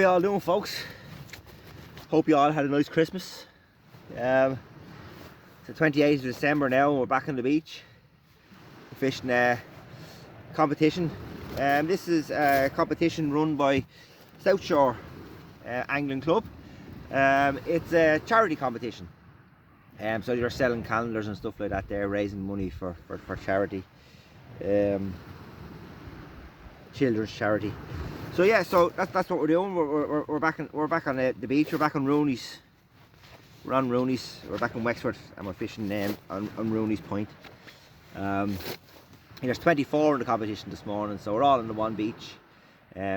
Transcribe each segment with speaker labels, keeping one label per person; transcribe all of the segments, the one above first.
Speaker 1: all doing, folks? Hope you all had a nice Christmas. It's the 28th of December now and we're back on the beach. We're fishing a competition. This is a competition run by South Shore Angling Club. It's a charity competition. So you're selling calendars and stuff like that there, raising money for charity. Children's charity. So yeah, so that's what we're doing. We're back on the beach. We're back on Rooney's. We're on Rooney's. We're back in Wexford and we're fishing on Rooney's Point. There's 24 in the competition this morning, so we're all on the one beach.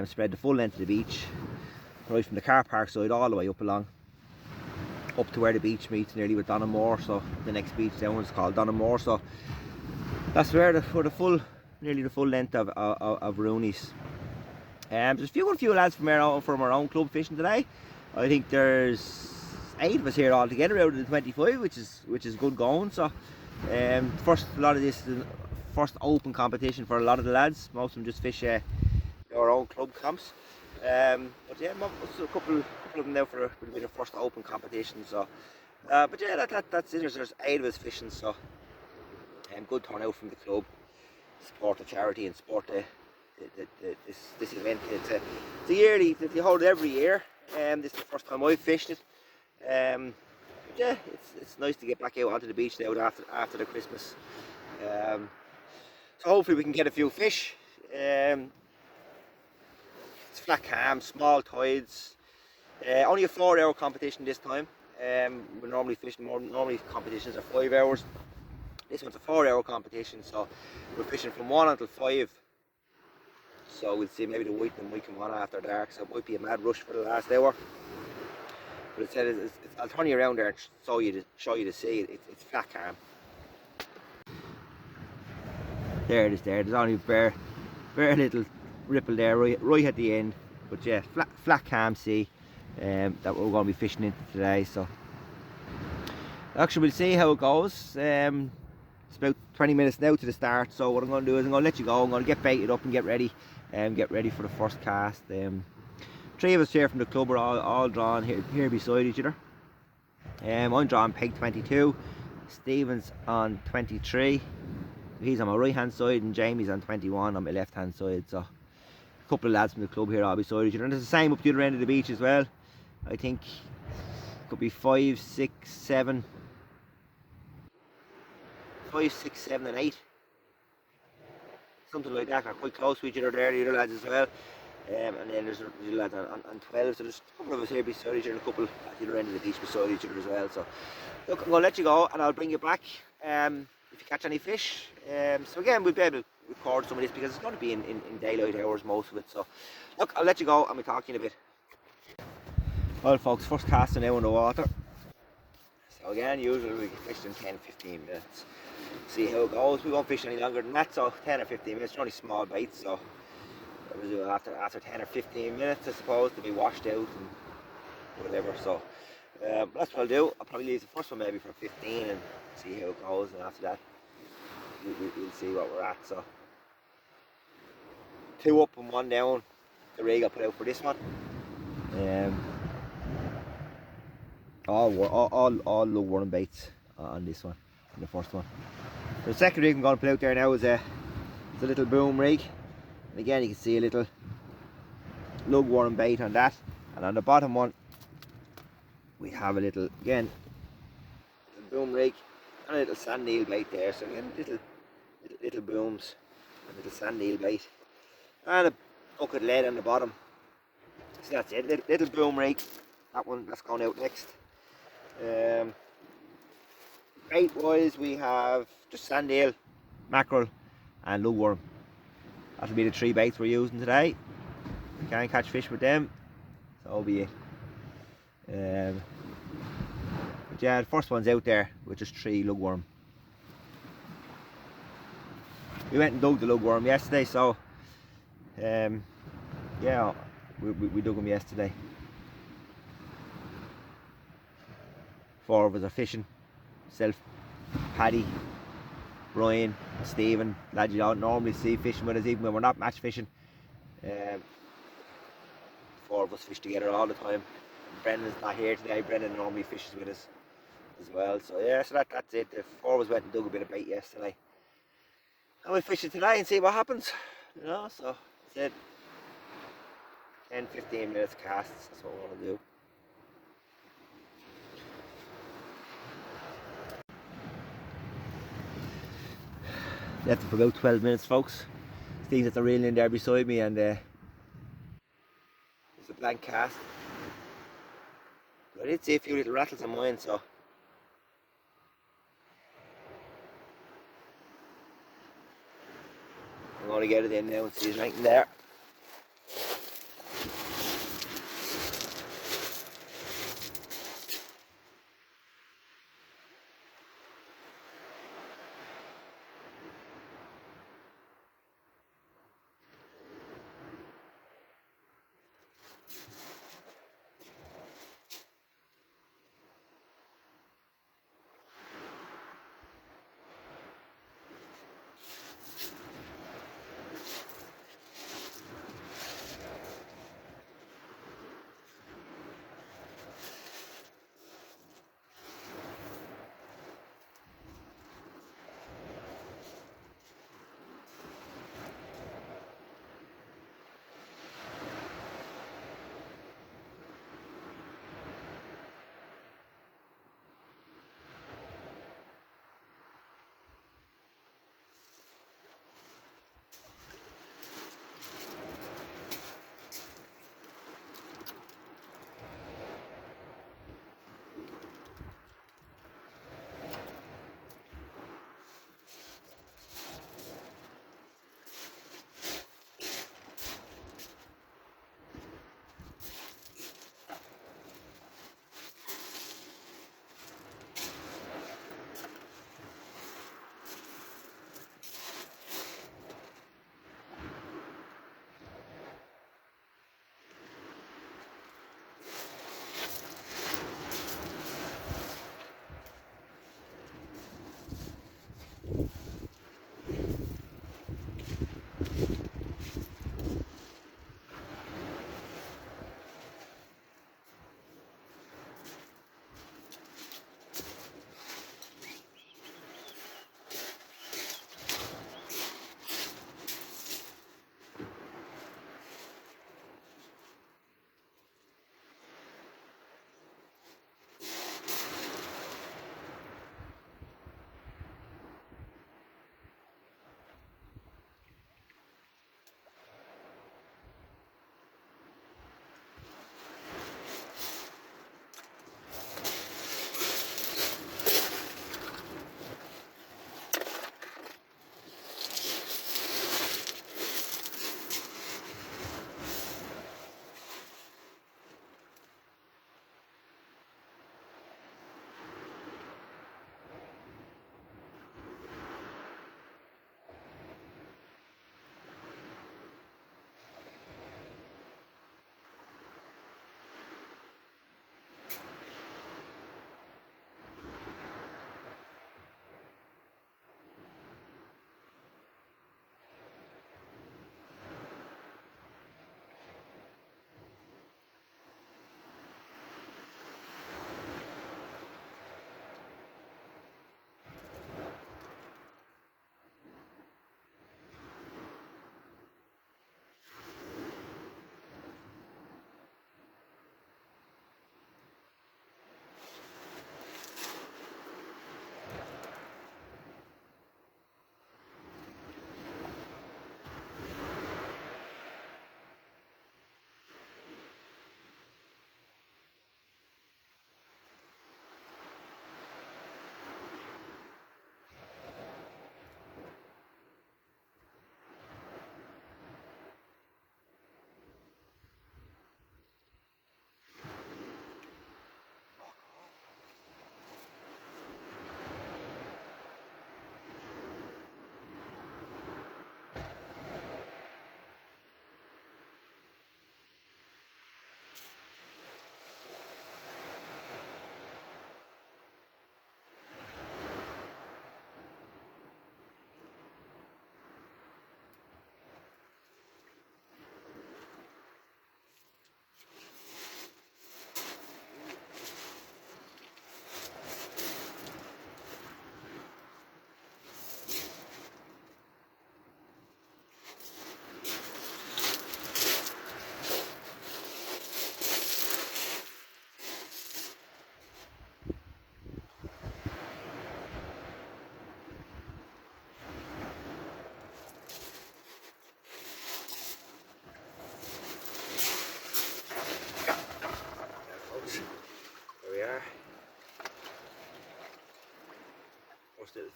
Speaker 1: Spread the full length of the beach, right from the car park side all the way up along, up to where the beach meets nearly with Donamore. So the next beach down is called Donamore. So that's where nearly the full length of Rooney's. There's a few lads from our own club fishing today. I think there's 8 of us here all together out of the 25, which is good going. So a lot of this is the first open competition for a lot of the lads. Most of them just fish our own club comps. But yeah, a couple of them now for the first open competition. So but yeah, that's it. There's 8 of us fishing. So good turnout from the club. Support the charity and support this event. It's a yearly, they hold it every year. This is the first time I've fished it. Yeah, it's nice to get back out onto the beach now after the Christmas. So hopefully we can get a few fish. It's flat calm, small tides. Only a 4-hour competition this time. We're normally fishing normally competitions are 5 hours. This one's a 4-hour competition, so we're fishing from 1 until 5. So we'll see, maybe the white might come on after dark, so it might be a mad rush for the last hour. But it said I'll turn you around there and show you the sea. It's flat calm. There it is. There's only bare little ripple there right at the end. But yeah, flat calm sea that we're going to be fishing into today. So actually, we'll see how it goes. It's about 20 minutes now to the start. So what I'm going to do is I'm going to let you go. I'm going to get baited up and get ready for the first cast. 3 of us here from the club are all drawn here beside each other. I'm drawing peg 22, Stephen's on 23, he's on my right hand side, and Jamie's on 21 on my left hand side. So a couple of lads from the club here all beside each other, and it's the same up the other end of the beach as well. I think it could be 5, 6, 7 and 8, something like that. They're quite close to each other there, the other lads as well. And then there's lads on 12, so there's a couple of us here beside each other and a couple at the other end of the beach beside each other as well. So look, I'm going to let you go and I'll bring you back if you catch any fish. So again, we'll be able to record some of this because it's going to be in daylight hours, most of it. So look, I'll let you go and we'll talk to you in a bit. Well folks, first casting now in the water. So again, usually we fish in 10-15 minutes. See how it goes. We won't fish any longer than that, so 10 or 15 minutes. They're only small bites, so after 10 or 15 minutes, I suppose, to be washed out and whatever. So that's what I'll do. I'll probably leave the first one maybe for 15 and see how it goes, and after that we'll see what we're at. So 2 up and 1 down, the rig I put out for this one. All lug worm baits on this one, on the first one. The second rig I'm going to put out there now is a little boom rig. And again, you can see a little lug worm bait on that, and on the bottom one we have a little boom rig and a little sand eel bait there. So again, little booms and little sand eel bait and a bucket lead on the bottom. So that's it, little boom rig. That's going out next. Bait wise, we have just sand eel, mackerel and lug worm. That'll be the 3 baits we're using today. We can't catch fish with them, so that'll be it. But yeah, the first one's out there with just 3 lug worm. We went and dug the lug worm yesterday, so yeah, we dug them yesterday. 4 of us are fishing. Self, Paddy, Brian, Stephen, lads you don't normally see fishing with us even when we're not match fishing. four of us fish together all the time. Brendan's not here today. Brendan normally fishes with us as well. So yeah, so that's it. The four of us went and dug a bit of bait yesterday. And we'll fish it today and see what happens. You know, so I said 10-15 minutes casts, that's what I want to do. Left it for about 12 minutes, folks. Steve's at the railing there beside me, and it's a blank cast. But I did see a few little rattles on mine, so I'm going to get it in now and see there's anything there.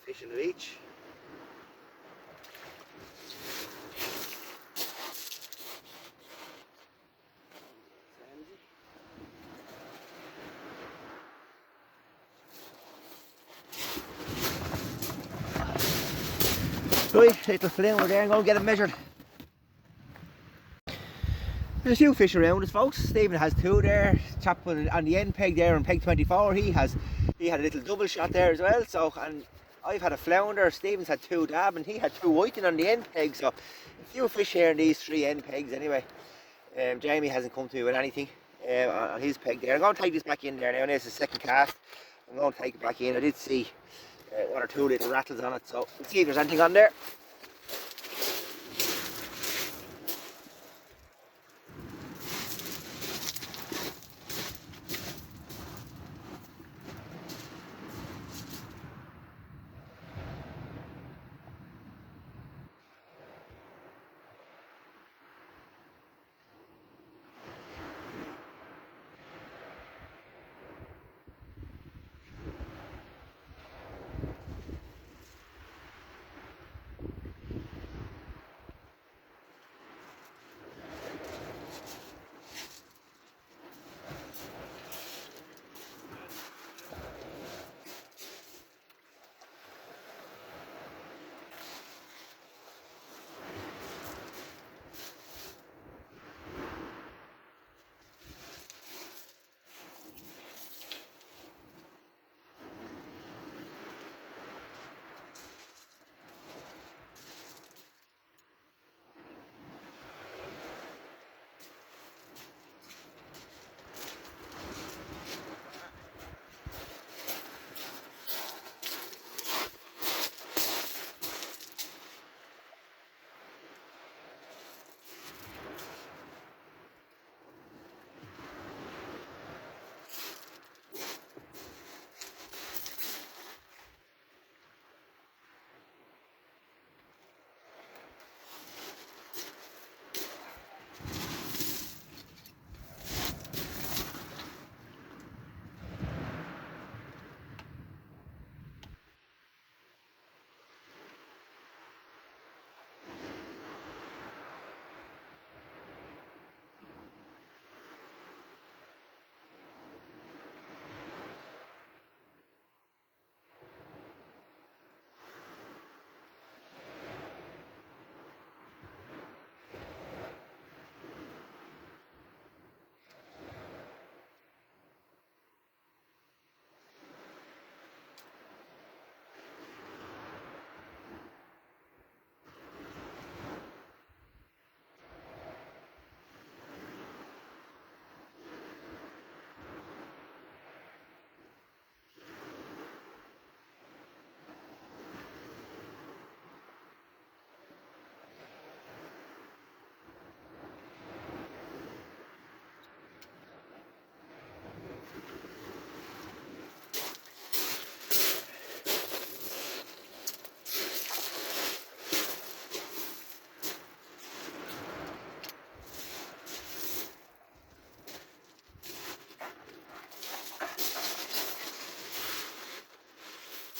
Speaker 1: fish on the beach. Right, little fill over there and go and get it measured. There's a few fish around us, folks. Stephen has two there. Chap on the end peg there on peg 24. He had a little double shot there as well. So, and I've had a flounder. Stephen's had two dab, and he had two whiting on the end peg. So, a few fish here in these three end pegs anyway. Jamie hasn't come to me with anything on his peg there. I'm going to take this back in there now. This is the second cast. I'm going to take it back in. I did see one or two little rattles on it, so let's see if there's anything on there.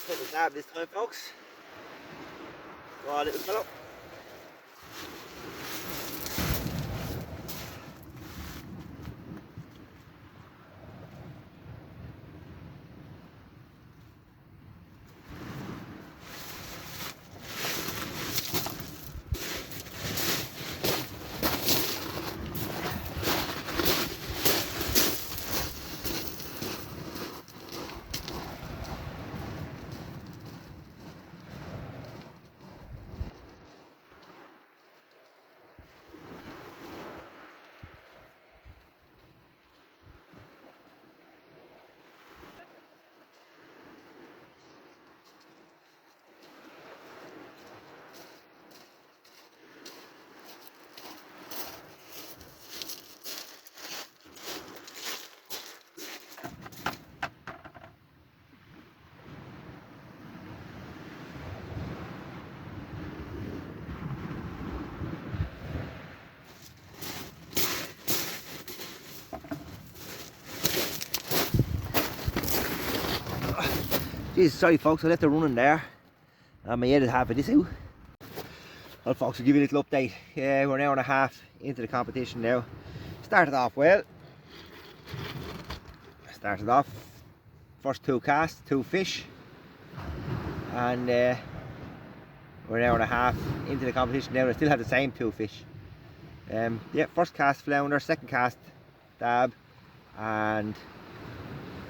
Speaker 1: Take the dab this time, folks. Go on, little fellow. Jesus, sorry folks, I left it running there. And my edited half of this out. Well folks, I'll give you a little update. Yeah, we're an hour and a half into the competition now. Started off well. Started off, first 2 casts, 2 fish. And we're an hour and a half into the competition now and I still have the same 2 fish. Yeah, first cast flounder, second cast dab, and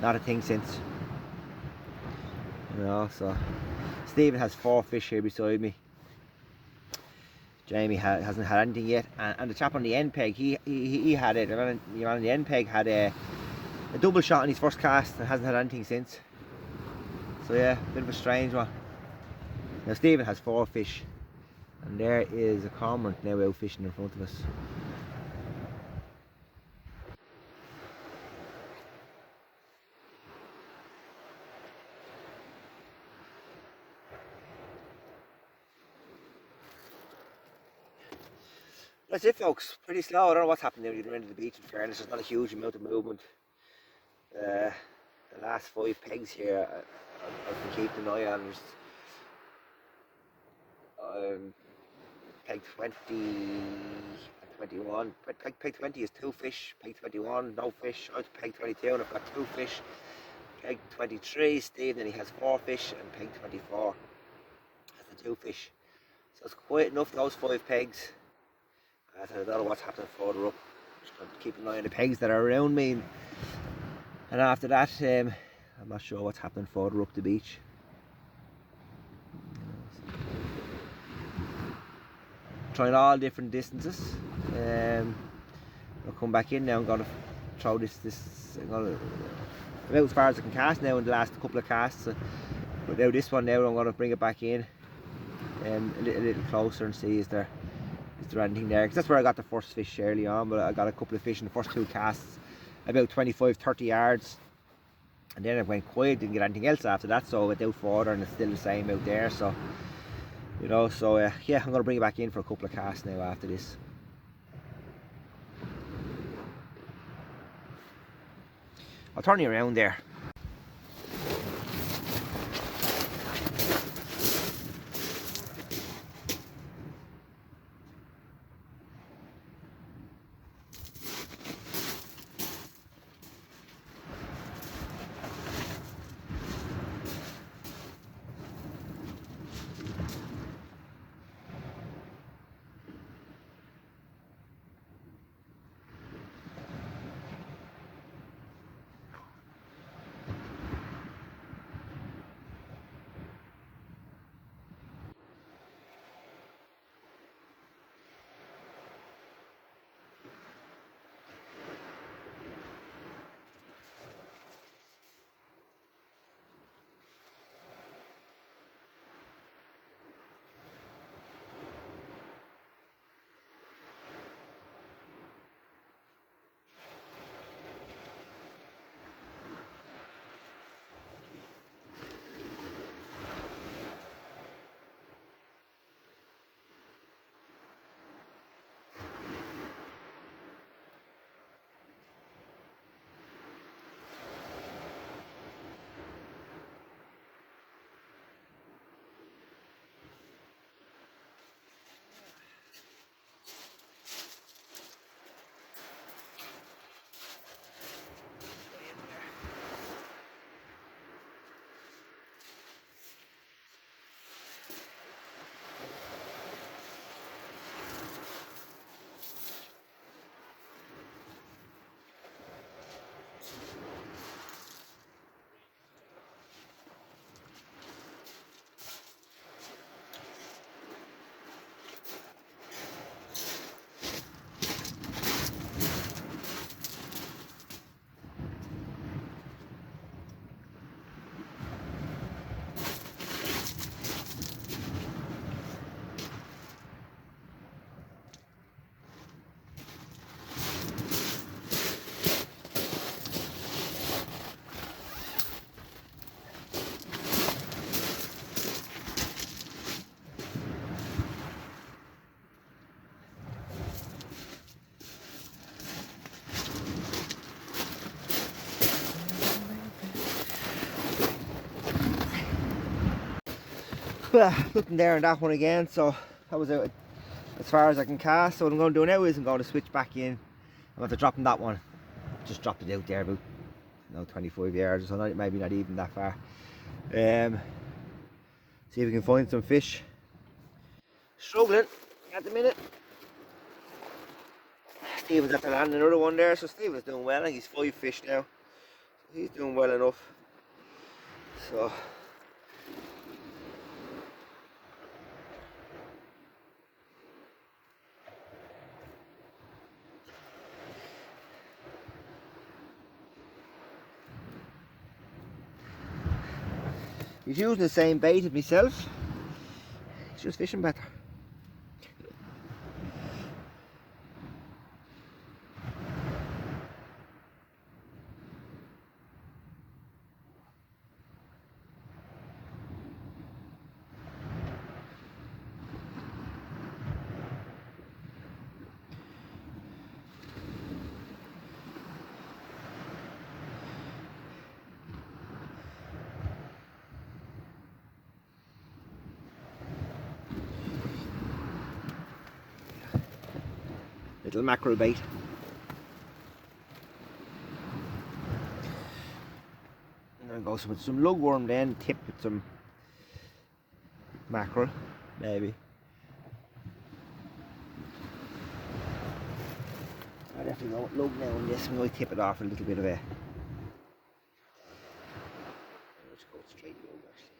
Speaker 1: not a thing since. You know, so Stephen has 4 fish here beside me. Jamie hasn't had anything yet, and the chap on the end peg, he had it. The man on the end peg had a double shot in his first cast and hasn't had anything since. So yeah, a bit of a strange one. Now Stephen has 4 fish, and there is a cormorant now out fishing in front of us. That's it folks, pretty slow. I don't know what's happening near the end of the beach in fairness. There's not a huge amount of movement. The last 5 pegs here I've been keeping an eye on. Peg 20 and 21. Peg 20 is 2 fish, peg 21 no fish, out to peg 22 and I've got 2 fish. Peg 23, Steve, then he has 4 fish, and peg 24 has the 2 fish. So it's quite enough, those 5 pegs. I don't know what's happening further up. Just got to keep an eye on the pegs that are around me. And after that, I'm not sure what's happening further up the beach. Trying all different distances. I'll come back in now. I'm going to throw this I'm going to, about as far as I can cast now in the last couple of casts. But now this one now, I'm going to bring it back in a little closer and see is there anything there, because that's where I got the first fish early on. But I got a couple of fish in the first 2 casts, about 25-30 yards, and then it went quiet, didn't get anything else after that, so I went out further and it's still the same out there. So you know, so yeah, I'm going to bring it back in for a couple of casts now after this. I'll turn you around there. Nothing there on that one again, so that was out as far as I can cast. So what I'm going to do now is I'm going to switch back in. I'm after dropping that one. Just dropped it out there about 25 yards, so maybe not even that far. See if we can find some fish. Struggling at the minute. Stephen's after landing another one there, so Stephen's doing well. I think he's 5 fish now. So he's doing well enough. So he's using the same bait as myself. He's just fishing better. Little mackerel bait. And then goes with some lugworm then, tip with some mackerel, maybe. I definitely go with lug now on this. I'm going to tip it off a little bit of a. Let's go straight lug actually.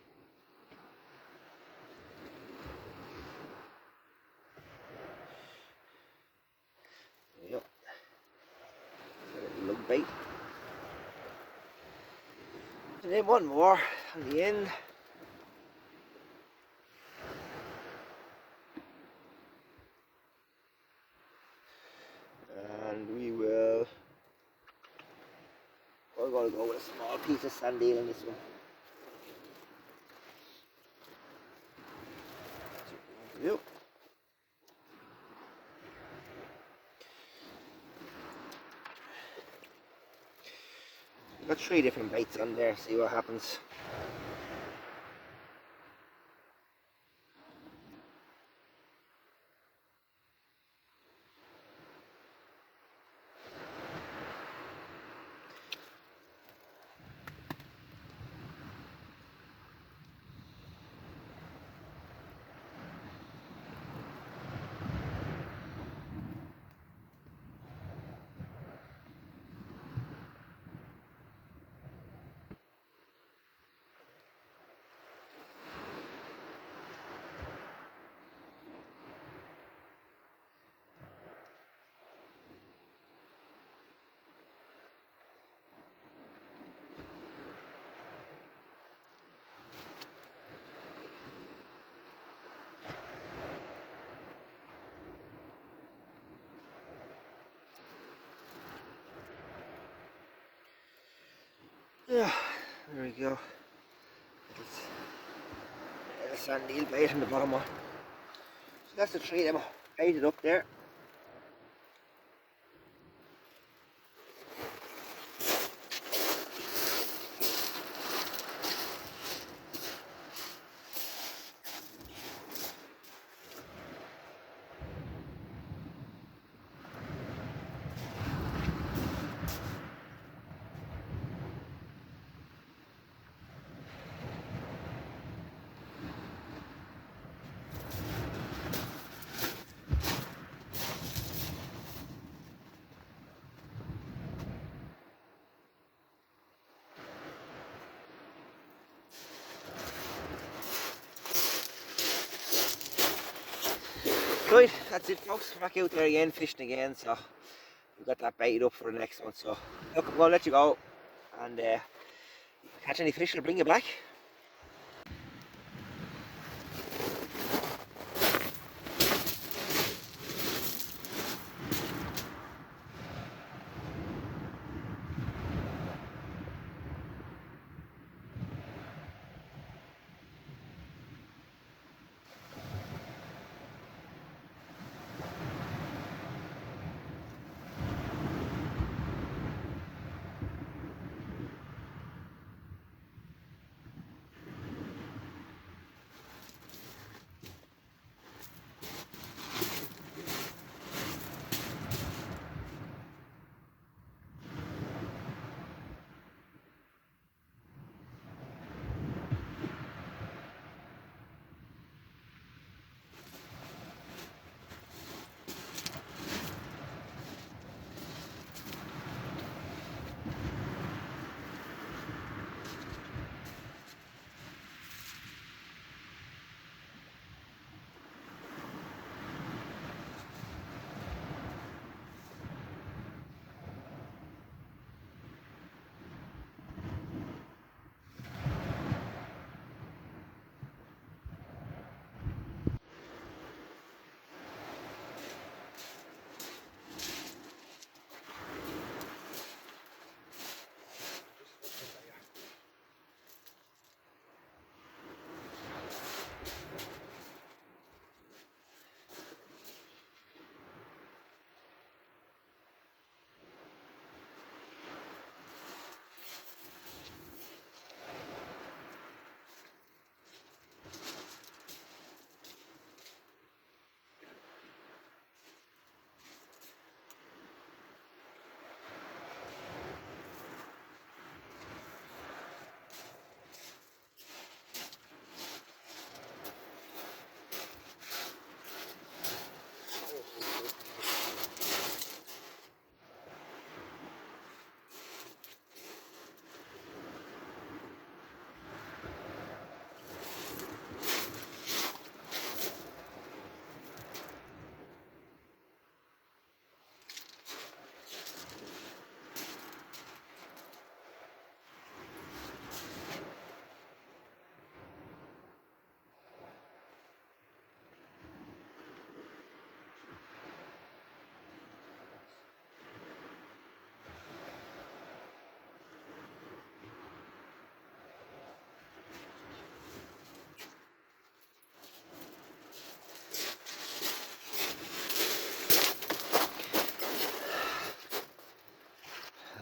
Speaker 1: Yep. Lug bait. And then one more on the end. And we're going to go with a small piece of sand eel on this one. Yep. Got 3 different baits on there, see what happens. Yeah, there we go. There's a sand eel bait on the bottom one. So that's the 3 of them baited up there. Right, that's it folks, back out there again, fishing again, so we've got that baited up for the next one, so look, I'm going to let you go, and catch any fish, I'll bring you back.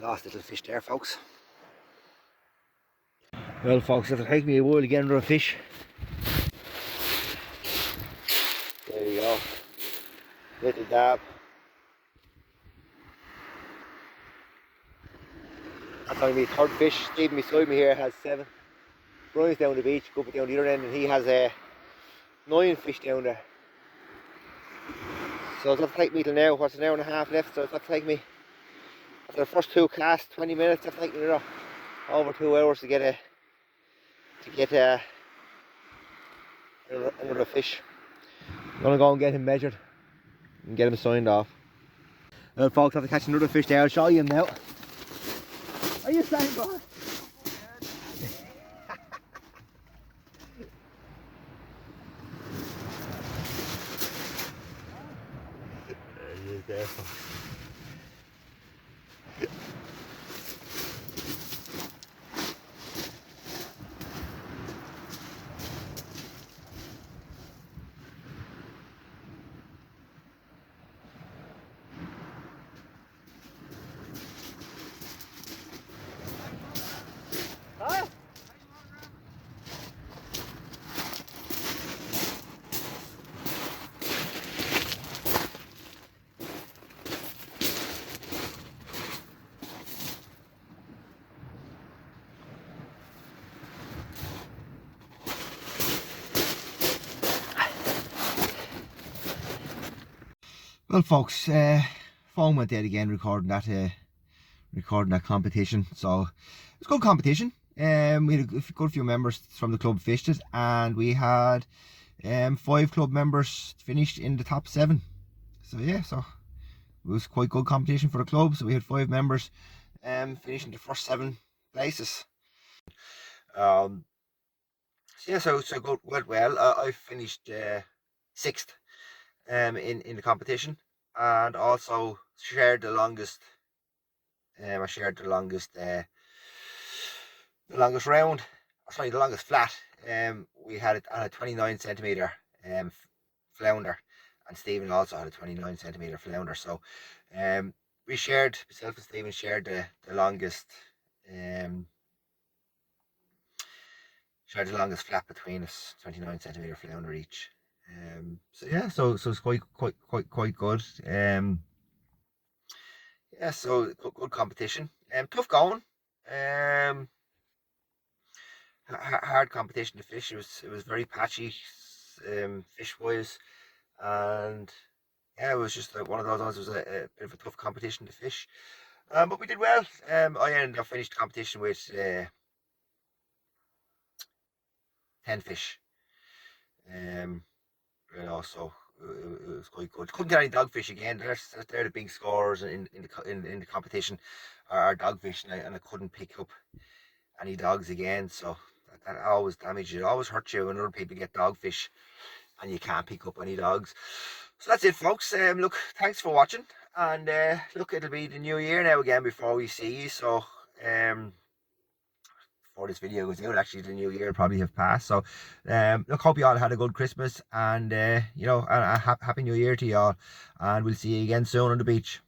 Speaker 1: Last little fish there, folks. Well, folks, it'll take me a while to get under a fish. There we go. Little dab. That's only my third fish. Stephen beside me here has 7. Brian's down the beach, go down the other end, and he has 9 fish down there. So it's going to take me till now, what's an hour and a half left, so it's going to take me, after the first 2 casts, 20 minutes, it'll take me over 2 hours to get another fish. I'm going to go and get him measured and get him signed off. Well, folks, I have to catch another fish there. I'll show you him now. Are you signed off? There he is there, folks. Well, folks, phone went dead again recording that competition. So it was a good competition. We had a good few members from the club fished it, and we had 5 club members finished in the top 7. So yeah, so it was quite good competition for the club. So we had 5 members finishing the first 7 places. So yeah, so good, went well. I finished 6th in the competition, and also shared the longest. I shared the longest round. Sorry, the longest flat. We had it on a 29 centimeter flounder, and Stephen also had a 29 centimeter flounder. So we shared, myself and Stephen shared the longest flat between us, 29 centimeter flounder each. So yeah, so it's quite good. Yeah, so good competition. Tough going. Hard competition to fish. It was very patchy, fish wise, and yeah, it was just one of those ones. It was a bit of a tough competition to fish, but we did well. I ended up finished the competition with 10 fish. So it was quite good. Couldn't get any dogfish again. They're the big scores in the competition, are dogfish, and I couldn't pick up any dogs again. So that always damages. It always hurts you when other people get dogfish and you can't pick up any dogs. So that's it, folks. Look, thanks for watching, and look, it'll be the new year now again before we see you. So before this video goes out, actually the new year will probably have passed. So look, hope you all had a good Christmas, and you know, a happy new year to you all, and we'll see you again soon on the beach.